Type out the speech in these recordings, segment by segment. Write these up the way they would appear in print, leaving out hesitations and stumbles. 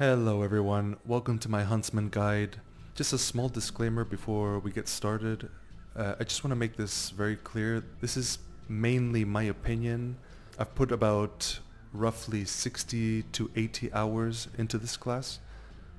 Hello everyone, welcome to my Huntsman guide. Just a small disclaimer before we get started. I just want to make this very clear. This is mainly my opinion. I've put about roughly 60 to 80 hours into this class.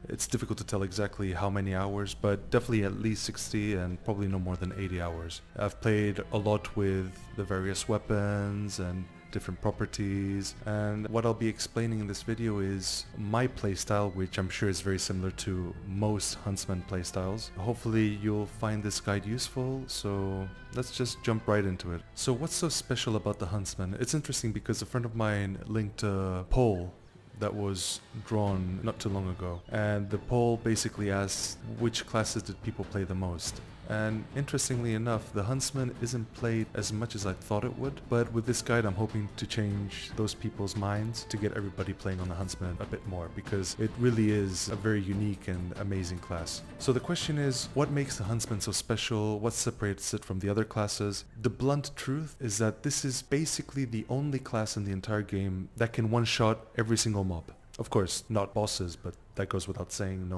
It's difficult to tell exactly how many hours, but definitely at least 60 and probably no more than 80 hours. I've played a lot with the various weapons and different properties, and what I'll be explaining in this video is my playstyle, which I'm sure is very similar to most Huntsman playstyles. Hopefully you'll find this guide useful, so let's just jump right into it. So what's so special about the Huntsman? It's interesting because a friend of mine linked a poll that was drawn not too long ago, and the poll basically asked which classes did people play the most. And interestingly enough, the Huntsman isn't played as much as I thought it would, but with this guide I'm hoping to change those people's minds to get everybody playing on the Huntsman a bit more, because it really is a very unique and amazing class. So the question is, what makes the Huntsman so special? What separates it from the other classes? The blunt truth is that this is basically the only class in the entire game that can one-shot every single mob. Of course, not bosses, but that goes without saying.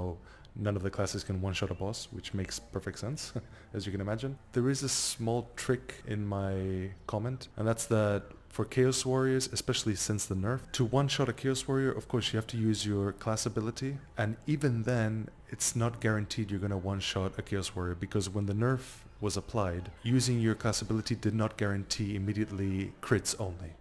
None of the classes can one-shot a boss, which makes perfect sense, as you can imagine. There is a small trick in my comment, and that's that for Chaos Warriors, especially since the nerf, to one-shot a Chaos Warrior, of course you have to use your class ability, and even then, it's not guaranteed you're gonna one-shot a Chaos Warrior, because when the nerf was applied, using your class ability did not guarantee immediately crits only,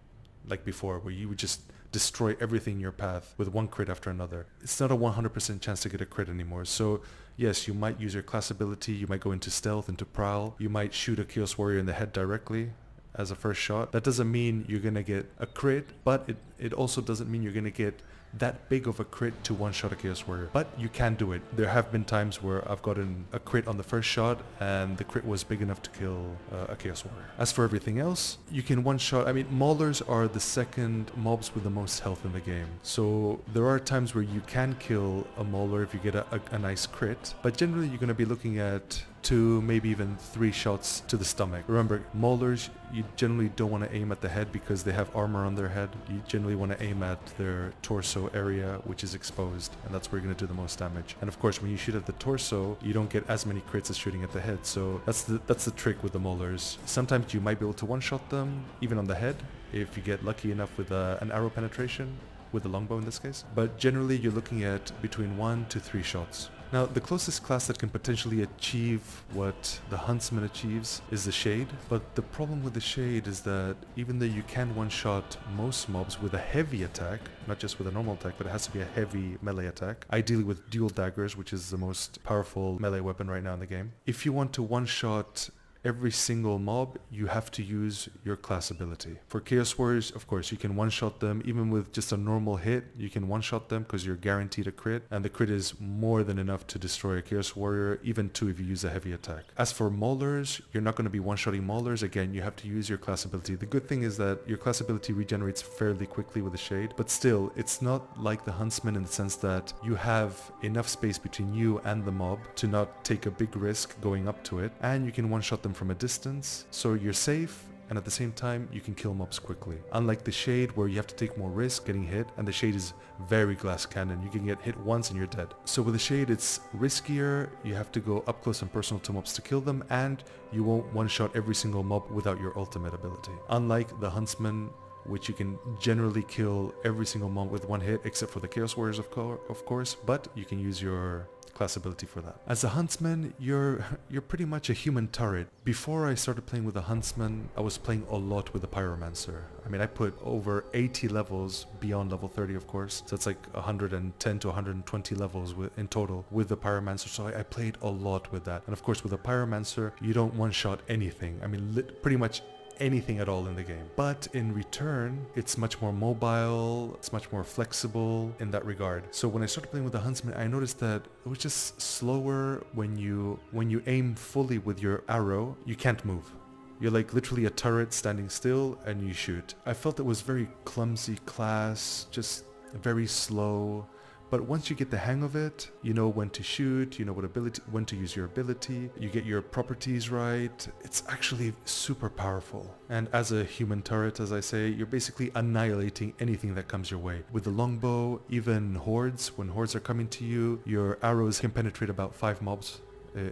like before, where you would just destroy everything in your path with one crit after another. It's not a 100% chance to get a crit anymore. So yes, you might use your class ability, you might go into stealth, into prowl, you might shoot a Chaos Warrior in the head directly as a first shot. That doesn't mean you're gonna get a crit, but it also doesn't mean you're gonna get that big of a crit to one-shot a Chaos Warrior. But you can do it. There have been times where I've gotten a crit on the first shot and the crit was big enough to kill a Chaos Warrior. As for everything else, you can one-shot. I mean, Maulers are the second mobs with the most health in the game. So there are times where you can kill a Mauler if you get a nice crit, but generally you're going to be looking at 2, maybe even 3 shots to the stomach. Remember, Maulers, you generally don't want to aim at the head because they have armor on their head. You generally want to aim at their torso area, which is exposed, and that's where you're going to do the most damage. And of course, when you shoot at the torso, you don't get as many crits as shooting at the head. So that's the trick with the Maulers. Sometimes you might be able to one-shot them, even on the head, if you get lucky enough with an arrow penetration, with the longbow in this case. But generally, you're looking at between 1 to 3 shots. Now, the closest class that can potentially achieve what the Huntsman achieves is the Shade, but the problem with the Shade is that even though you can one-shot most mobs with a heavy attack, not just with a normal attack, but it has to be a heavy melee attack, ideally with dual daggers, which is the most powerful melee weapon right now in the game. If you want to one-shot every single mob, you have to use your class ability. For Chaos Warriors, of course, you can one-shot them. Even with just a normal hit, you can one-shot them because you're guaranteed a crit, and the crit is more than enough to destroy a Chaos Warrior, even 2 if you use a heavy attack. As for Maulers, you're not going to be one-shotting Maulers. Again, you have to use your class ability. The good thing is that your class ability regenerates fairly quickly with the Shade, but still, it's not like the Huntsman in the sense that you have enough space between you and the mob to not take a big risk going up to it, and you can one-shot them from a distance, so you're safe, and at the same time you can kill mobs quickly. Unlike the Shade, where you have to take more risk getting hit, and the Shade is very glass cannon. You can get hit once and you're dead. So with the Shade, it's riskier. You have to go up close and personal to mobs to kill them, and you won't one-shot every single mob without your ultimate ability. Unlike the Huntsman, which you can generally kill every single mob with 1 hit, except for the Chaos Warriors of course, but you can use your class ability for that. As a Huntsman, you're pretty much a human turret. Before I started playing with the Huntsman, I was playing a lot with the Pyromancer. I mean, I put over 80 levels beyond level 30, of course, so it's like 110 to 120 levels in total with the Pyromancer, so I played a lot with that. And of course, with the Pyromancer, you don't one-shot anything. I mean, pretty much anything at all in the game, but in return it's much more mobile, it's much more flexible in that regard. So when I started playing with the Huntsman, I noticed that it was just slower. When you aim fully with your arrow, you can't move. You're like literally a turret standing still and you shoot. I felt it was very clumsy class, just very slow. But once you get the hang of it, you know when to shoot, you know when to use your ability, you get your properties right. It's actually super powerful. And as a human turret, as I say, you're basically annihilating anything that comes your way. With the longbow, even hordes, when hordes are coming to you, your arrows can penetrate about 5 mobs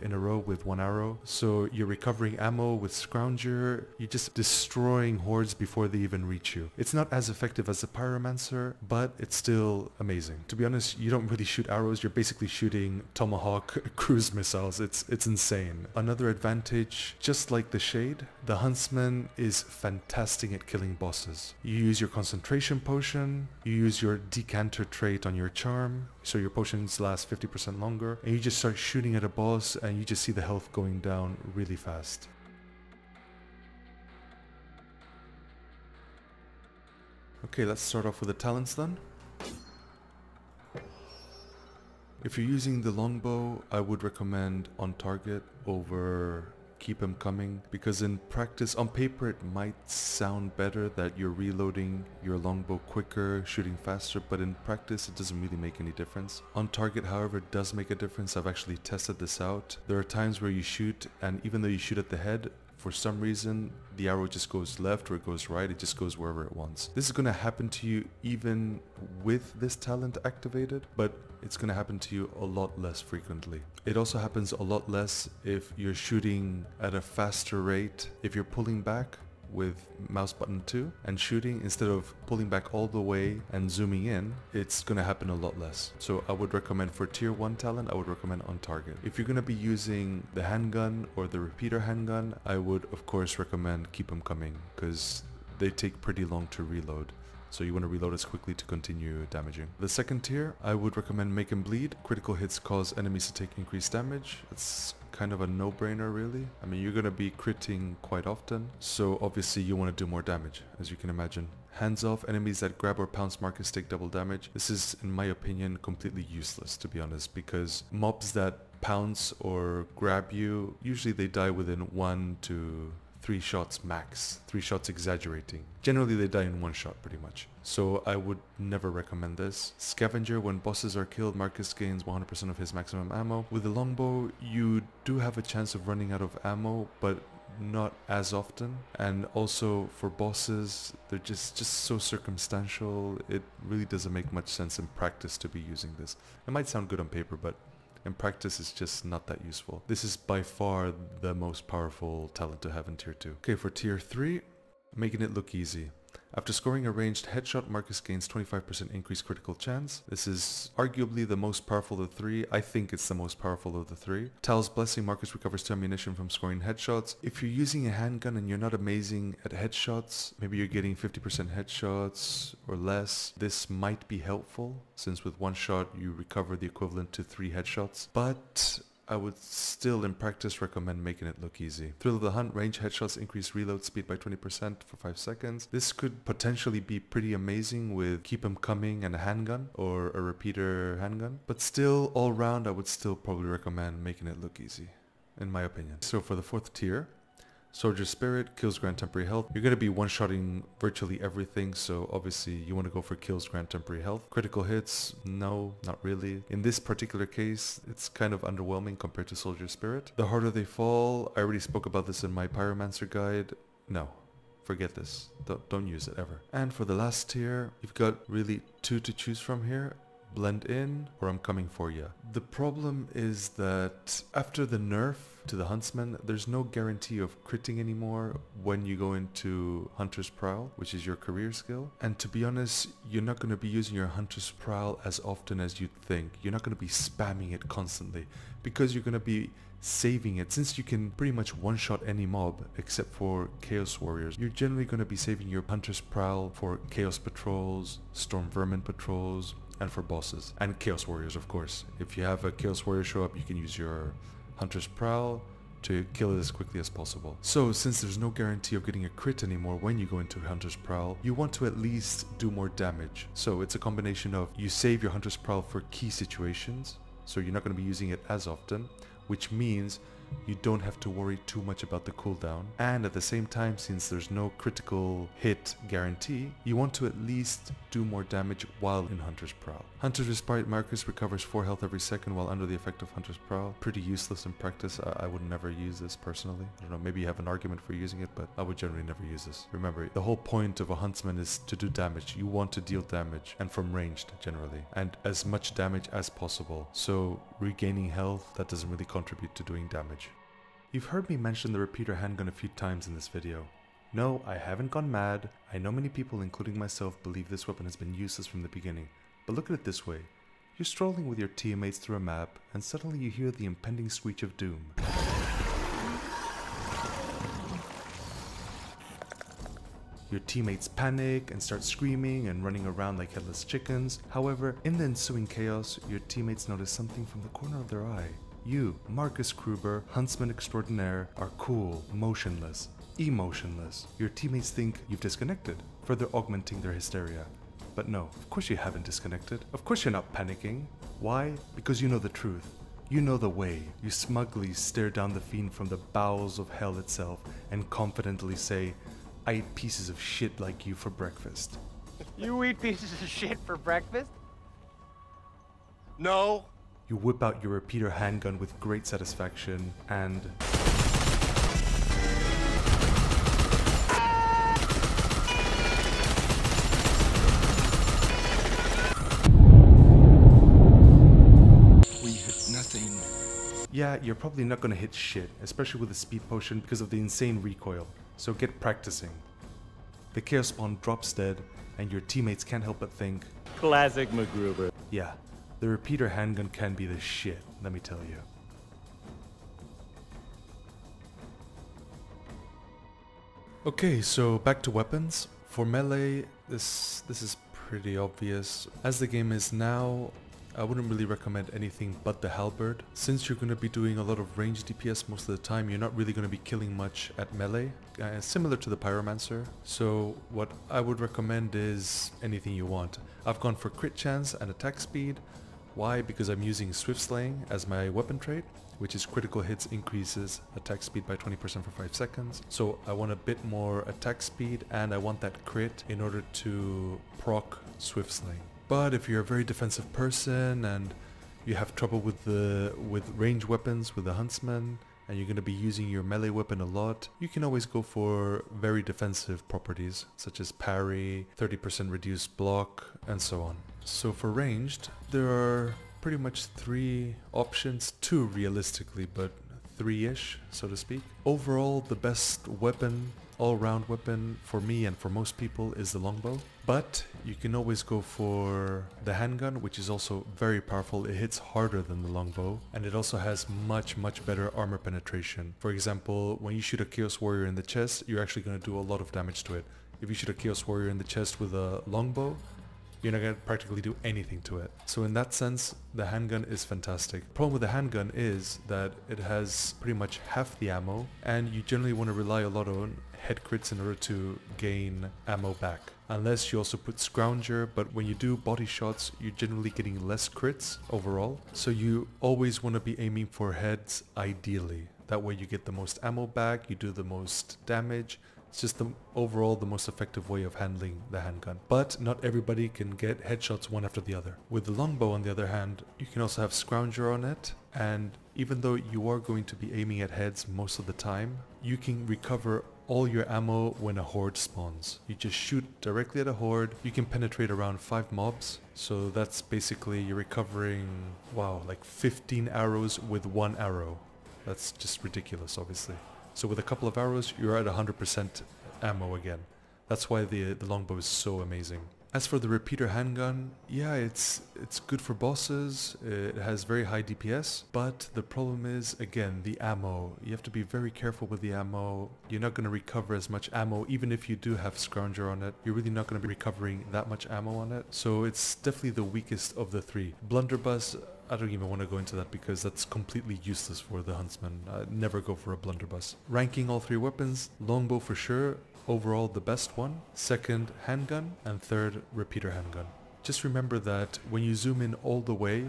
in a row with 1 arrow. So you're recovering ammo with Scrounger. You're just destroying hordes before they even reach you. It's not as effective as the Pyromancer, but it's still amazing. To be honest, you don't really shoot arrows. You're basically shooting Tomahawk cruise missiles. It's insane. Another advantage, just like the Shade, the Huntsman is fantastic at killing bosses. You use your concentration potion, you use your decanter trait on your charm, so your potions last 50% longer, and you just start shooting at a boss and you just see the health going down really fast. Okay, let's start off with the talents then. If you're using the longbow, I would recommend on target over keep him coming, because in practice, on paper it might sound better that you're reloading your longbow quicker, shooting faster, but in practice it doesn't really make any difference. On target, however, it does make a difference. I've actually tested this out. There are times where you shoot, and even though you shoot at the head, for some reason the arrow just goes left or it goes right, it just goes wherever it wants. This is going to happen to you even with this talent activated, but it's going to happen to you a lot less frequently. It also happens a lot less if you're shooting at a faster rate. If you're pulling back with mouse button 2 and shooting, instead of pulling back all the way and zooming in, it's going to happen a lot less. So I would recommend for tier 1 talent, I would recommend on target. If you're going to be using the handgun or the repeater handgun, I would of course recommend keep them coming, because they take pretty long to reload. So you want to reload as quickly to continue damaging. The second tier, I would recommend make him bleed. Critical hits cause enemies to take increased damage. It's kind of a no-brainer really. I mean, you're going to be critting quite often, so obviously you want to do more damage, as you can imagine. Hands off, enemies that grab or pounce Marcus take double damage. This is, in my opinion, completely useless, to be honest, because mobs that pounce or grab you, usually they die within 1 to 3 shots max. 3 shots exaggerating. Generally they die in 1 shot pretty much. So I would never recommend this. Scavenger, when bosses are killed, Marcus gains 100% of his maximum ammo. With the longbow, you do have a chance of running out of ammo, but not as often. And also for bosses, they're just so circumstantial. It really doesn't make much sense in practice to be using this. It might sound good on paper, but in practice it's just not that useful. This is by far the most powerful talent to have in tier 2. Okay, for tier 3, making it look easy. After scoring a ranged headshot, Marcus gains 25% increased critical chance. This is arguably the most powerful of the 3. I think it's the most powerful of the 3. Tal's Blessing, Marcus recovers 2 ammunition from scoring headshots. If you're using a handgun and you're not amazing at headshots, maybe you're getting 50% headshots or less, this might be helpful, since with 1 shot you recover the equivalent to 3 headshots. But I would still in practice recommend making it look easy. Thrill of the Hunt, range headshots increase reload speed by 20% for 5 seconds. This could potentially be pretty amazing with keep 'em coming and a handgun or a repeater handgun. But still, all round, I would still probably recommend making it look easy, in my opinion. So for the 4th tier, Soldier Spirit, kills grant temporary health. You're going to be one-shotting virtually everything, so obviously you want to go for kills grant temporary health. Critical hits, no, not really. In this particular case, it's kind of underwhelming compared to Soldier Spirit. The harder they fall, I already spoke about this in my Pyromancer guide. No, forget this. Don't use it ever. And for the last tier, you've got really 2 to choose from here. Blend in or I'm coming for ya. The problem is that after the nerf to the Huntsman, there's no guarantee of critting anymore when you go into Hunter's Prowl, which is your career skill. And to be honest, you're not going to be using your Hunter's Prowl as often as you'd think. You're not going to be spamming it constantly, because you're going to be saving it. Since you can pretty much one-shot any mob except for Chaos Warriors, you're generally going to be saving your Hunter's Prowl for Chaos Patrols, Storm Vermin Patrols, and for bosses. And Chaos Warriors, of course. If you have a Chaos Warrior show up, you can use your Hunter's Prowl to kill it as quickly as possible. So since there's no guarantee of getting a crit anymore when you go into Hunter's Prowl, you want to at least do more damage. So it's a combination of you save your Hunter's Prowl for key situations, so you're not going to be using it as often, which means you don't have to worry too much about the cooldown. And at the same time, since there's no critical hit guarantee, you want to at least do more damage while in Hunter's Prowl. Hunter's Respite Marcus recovers 4 health every second while under the effect of Hunter's Prowl. Pretty useless in practice. I would never use this personally. I don't know, maybe you have an argument for using it, but I would generally never use this. Remember, the whole point of a Huntsman is to do damage. You want to deal damage, and from ranged generally, and as much damage as possible. So regaining health, that doesn't really contribute to doing damage. You've heard me mention the repeater handgun a few times in this video. No, I haven't gone mad. I know many people, including myself, believe this weapon has been useless from the beginning. But look at it this way. You're strolling with your teammates through a map, and suddenly you hear the impending screech of doom. Your teammates panic and start screaming and running around like headless chickens. However, in the ensuing chaos, your teammates notice something from the corner of their eye. You, Marcus Kruber, Huntsman Extraordinaire, are cool, motionless, emotionless. Your teammates think you've disconnected, further augmenting their hysteria. But no, of course you haven't disconnected. Of course you're not panicking. Why? Because you know the truth. You know the way. You smugly stare down the fiend from the bowels of hell itself and confidently say, I eat pieces of shit like you for breakfast. You eat pieces of shit for breakfast? No. You whip out your repeater handgun with great satisfaction and... Yeah, you're probably not gonna hit shit, especially with a speed potion because of the insane recoil, so get practicing. The Chaos Spawn drops dead, and your teammates can't help but think, Classic MacGruber. yeah, the repeater handgun can be the shit, let me tell you. Okay, so back to weapons. For melee, this is pretty obvious. As the game is now, I wouldn't really recommend anything but the halberd. Since you're going to be doing a lot of range DPS most of the time, you're not really going to be killing much at melee, similar to the pyromancer. So what I would recommend is anything you want. I've gone for crit chance and attack speed. Why? Because I'm using swift slaying as my weapon trait, which is critical hits increases attack speed by 20% for 5 seconds. So I want a bit more attack speed and I want that crit in order to proc swift slaying. But if you're a very defensive person and you have trouble with range weapons with the Huntsman and you're going to be using your melee weapon a lot, you can always go for very defensive properties such as parry, 30% reduced block, and so on. So for ranged, there are pretty much 3 options, 2 realistically, but 3-ish, so to speak. Overall, the best weapon, all-round weapon for me and for most people is the longbow. But you can always go for the handgun, which is also very powerful. It hits harder than the longbow, and it also has much better armor penetration. For example, when you shoot a Chaos Warrior in the chest, you're actually going to do a lot of damage to it. If you shoot a Chaos Warrior in the chest with a longbow, you're not going to practically do anything to it. So in that sense, the handgun is fantastic. The problem with the handgun is that it has pretty much half the ammo, and you generally want to rely a lot on head crits in order to gain ammo back. Unless you also put Scrounger, but when you do body shots, you're generally getting less crits overall. So you always want to be aiming for heads ideally. That way you get the most ammo back, you do the most damage. It's just overall the most effective way of handling the handgun. But not everybody can get headshots one after the other. With the longbow, on the other hand, you can also have Scrounger on it, and even though you are going to be aiming at heads most of the time, you can recover all your ammo when a horde spawns. You just shoot directly at a horde. You can penetrate around 5 mobs. So that's basically you're recovering, wow, like 15 arrows with 1 arrow. That's just ridiculous, obviously. So with a couple of arrows, you're at 100% ammo again. That's why the longbow is so amazing. As for the repeater handgun, yeah, it's good for bosses. It has very high DPS, but the problem is, again, the ammo. You have to be very careful with the ammo. You're not going to recover as much ammo, even if you do have Scrounger on it. You're really not going to be recovering that much ammo on it. So it's definitely the weakest of the 3. Blunderbuss, I don't even want to go into that because that's completely useless for the Huntsman. I'd never go for a blunderbuss. Ranking all 3 weapons, longbow for sure. Overall the best one, second handgun, and third repeater handgun. Just remember that when you zoom in all the way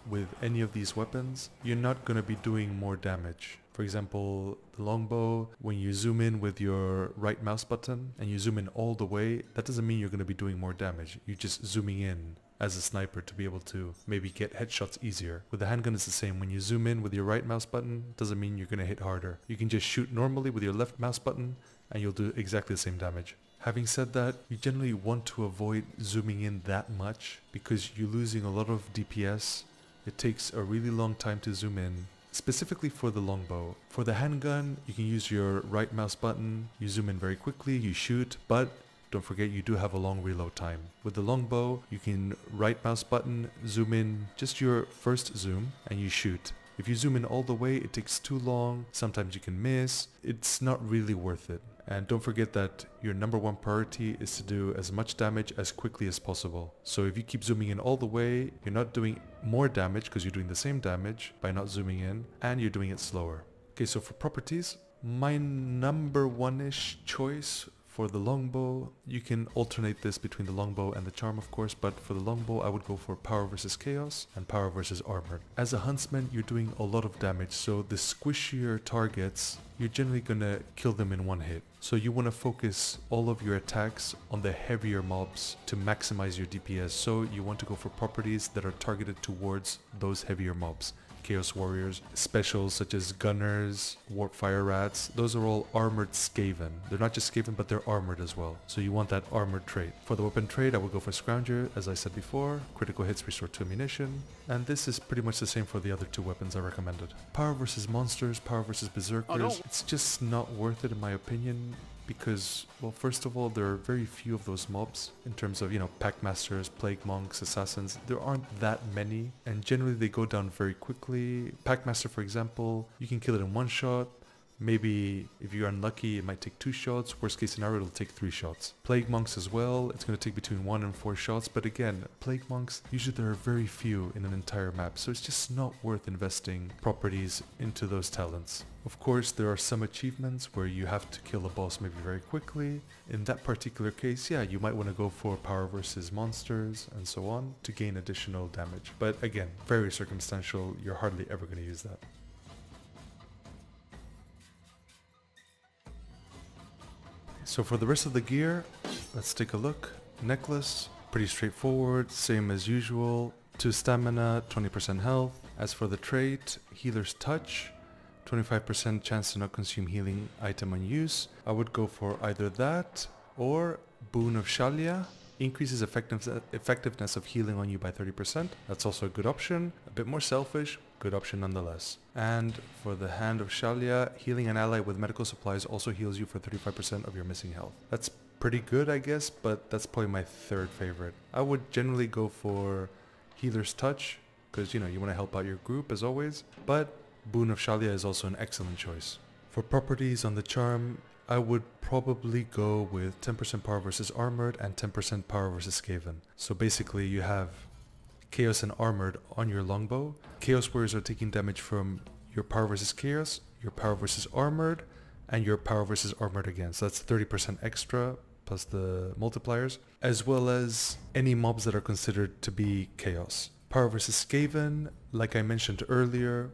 with any of these weapons, you're not going to be doing more damage. For example, the longbow, when you zoom in with your right mouse button and you zoom in all the way, that doesn't mean you're going to be doing more damage. You're just zooming in as a sniper to be able to maybe get headshots easier. With the handgun it's the same. When you zoom in with your right mouse button, doesn't mean you're going to hit harder. You can just shoot normally with your left mouse button and you'll do exactly the same damage. Having said that, you generally want to avoid zooming in that much because you're losing a lot of DPS. It takes a really long time to zoom in, specifically for the longbow. For the handgun, you can use your right mouse button, you zoom in very quickly, you shoot, but don't forget you do have a long reload time. With the longbow, you can right mouse button, zoom in just your first zoom, and you shoot. If you zoom in all the way, it takes too long, sometimes you can miss, it's not really worth it. And don't forget that your number one priority is to do as much damage as quickly as possible. So if you keep zooming in all the way, you're not doing more damage because you're doing the same damage by not zooming in, and you're doing it slower. Okay, so for properties, my number one-ish choice for the longbow, you can alternate this between the longbow and the charm of course, but for the longbow I would go for power versus chaos and power versus armored. As a huntsman, you're doing a lot of damage, so the squishier targets, you're generally gonna kill them in one hit. So you want to focus all of your attacks on the heavier mobs to maximize your DPS. So you want to go for properties that are targeted towards those heavier mobs. Chaos Warriors, specials such as Gunners, Warp Fire Rats, those are all armored Skaven. They're not just Skaven, but they're armored as well. So you want that armored trait. For the weapon trait, I would go for Scrounger, as I said before. Critical hits restore 2 ammunition. And this is pretty much the same for the other 2 weapons I recommended. Power versus monsters, power versus berserkers. It's just not worth it in my opinion. Because, well, first of all, there are very few of those mobs in terms of, Packmasters, Plague Monks, Assassins. There aren't that many, and generally they go down very quickly. Packmaster, for example, you can kill it in one shot. Maybe if you're unlucky, it might take 2 shots. Worst case scenario, it'll take 3 shots. Plague Monks as well, it's going to take between 1 and 4 shots. But again, Plague Monks, usually there are very few in an entire map. So it's just not worth investing properties into those talents. Of course, there are some achievements where you have to kill a boss maybe very quickly. In that particular case, yeah, you might want to go for power versus monsters and so on to gain additional damage. But again, very circumstantial, you're hardly ever going to use that. So for the rest of the gear, let's take a look. Necklace, pretty straightforward, same as usual. 2 stamina, 20% health. As for the trait, Healer's Touch, 25% chance to not consume healing item on use. I would go for either that or Boon of Shalia. Increases effectiveness of healing on you by 30%. That's also a good option. A bit more selfish, good option nonetheless. And for the Hand of Shalia, healing an ally with medical supplies also heals you for 35% of your missing health. That's pretty good, I guess, but that's probably my 3rd favorite. I would generally go for Healer's Touch because, you want to help out your group as always, but Boon of Shalia is also an excellent choice. For properties on the charm, I would probably go with 10% power versus armored and 10% power versus Skaven. So basically you have chaos and armored on your longbow. Chaos warriors are taking damage from your power versus chaos, your power versus armored, and your power versus armored again. So that's 30% extra plus the multipliers, as well as any mobs that are considered to be chaos. Power versus Skaven, like I mentioned earlier,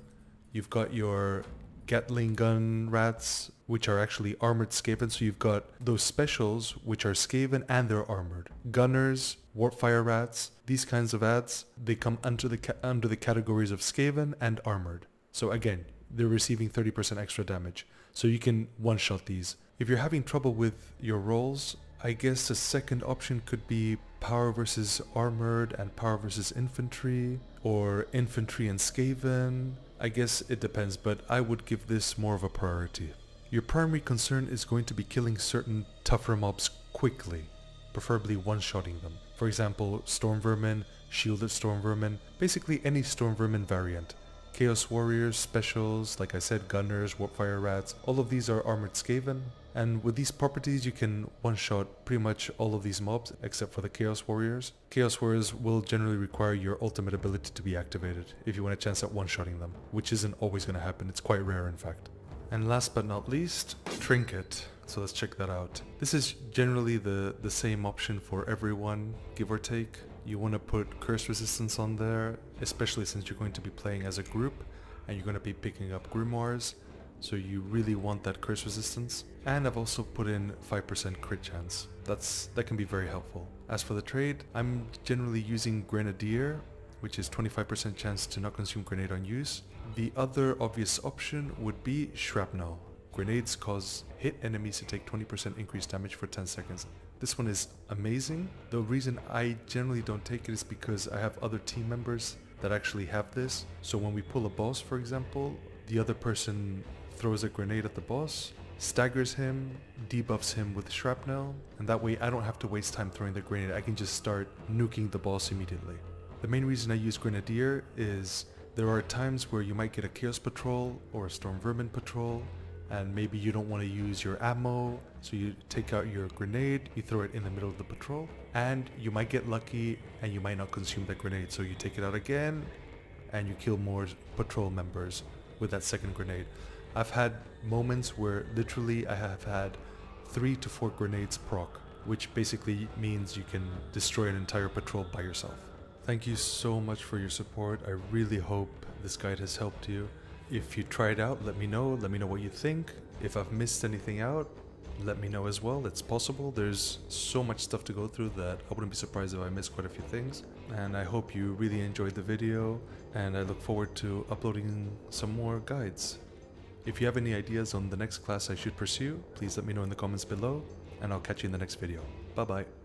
you've got your Gatling gun rats, which are actually armored Skaven. So you've got those specials, which are Skaven and they're armored. Gunners, Warp Fire Rats, these kinds of ads, they come under the categories of Skaven and armored. So again, they're receiving 30% extra damage. So you can one-shot these. If you're having trouble with your rolls, I guess a second option could be power versus armored and power versus infantry, or infantry and Skaven. I guess it depends, but I would give this more of a priority. Your primary concern is going to be killing certain tougher mobs quickly, preferably one-shotting them. For example, Storm Vermin, Shielded Storm Vermin, basically any Storm Vermin variant. Chaos Warriors, Specials, like I said, Gunners, Warp Fire Rats, all of these are armored Skaven. And with these properties you can one-shot pretty much all of these mobs except for the Chaos Warriors. Chaos Warriors will generally require your ultimate ability to be activated if you want a chance at one-shotting them, which isn't always going to happen, it's quite rare in fact. And last but not least, Trinket. So let's check that out. This is generally the same option for everyone, give or take. You want to put curse resistance on there, especially since you're going to be playing as a group and you're going to be picking up grimoires. so you really want that curse resistance. And I've also put in 5% crit chance. That can be very helpful. As for the trade, I'm generally using Grenadier, which is 25% chance to not consume grenade on use. The other obvious option would be Shrapnel. Grenades cause hit enemies to take 20% increased damage for 10 seconds. This one is amazing. The reason I generally don't take it is because I have other team members that actually have this. So when we pull a boss, for example, the other person throws a grenade at the boss, staggers him, debuffs him with shrapnel, and that way I don't have to waste time throwing the grenade. I can just start nuking the boss immediately. The main reason I use Grenadier is there are times where you might get a Chaos Patrol or a Storm Vermin Patrol, and maybe you don't want to use your ammo, so you take out your grenade, you throw it in the middle of the patrol, and you might get lucky and you might not consume that grenade, so you take it out again and you kill more patrol members with that second grenade. I've had moments where literally I have had 3 to 4 grenades proc, which basically means you can destroy an entire patrol by yourself. Thank you so much for your support. I really hope this guide has helped you. If you try it out, let me know what you think. If I've missed anything out, let me know as well. It's possible. There's so much stuff to go through that I wouldn't be surprised if I missed quite a few things. And I hope you really enjoyed the video, and I look forward to uploading some more guides. If you have any ideas on the next class I should pursue, please let me know in the comments below, and I'll catch you in the next video. Bye bye.